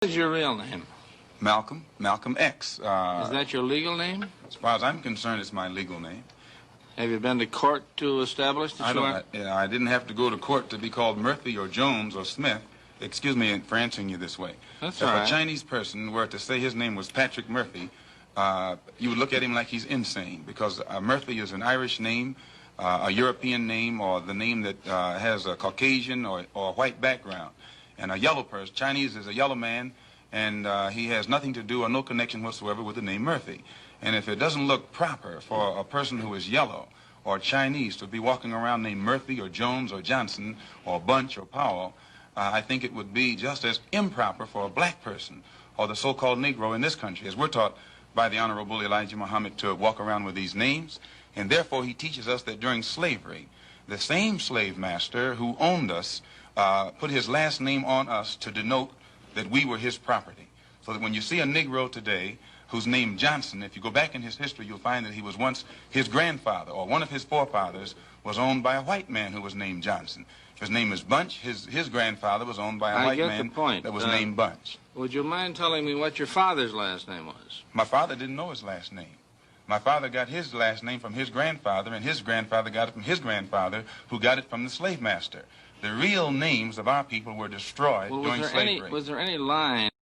What is your real name? Malcolm X. Is that your legal name? As far as I'm concerned, it's my legal name. Have you been to court to establish that you are? I didn't have to go to court to be called Murphy or Jones or Smith. Excuse me for answering you this way. That's if all right. a Chinese person were to say his name was Patrick Murphy, you would look at him like he's insane, because Murphy is an Irish name, a European name, or the name that has a Caucasian or white background. And a yellow person, Chinese is a yellow man, and he has nothing to do or no connection whatsoever with the name Murphy. And if it doesn't look proper for a person who is yellow or Chinese to be walking around named Murphy or Jones or Johnson or Bunch or Powell, I think it would be just as improper for a black person or the so-called Negro in this country, as we're taught by the Honorable Elijah Muhammad to walk around with these names. And therefore he teaches us that during slavery, the same slave master who owned us put his last name on us to denote that we were his property. So that when you see a Negro today who's named Johnson, if you go back in his history, you'll find that he was once his grandfather, or one of his forefathers was owned by a white man who was named Johnson. If his name is Bunch, his grandfather was owned by a white man that was named Bunch. Would you mind telling me what your father's last name was? My father didn't know his last name. My father got his last name from his grandfather, and his grandfather got it from his grandfather, who got it from the slave master. The real names of our people were destroyed during slavery. Was there any line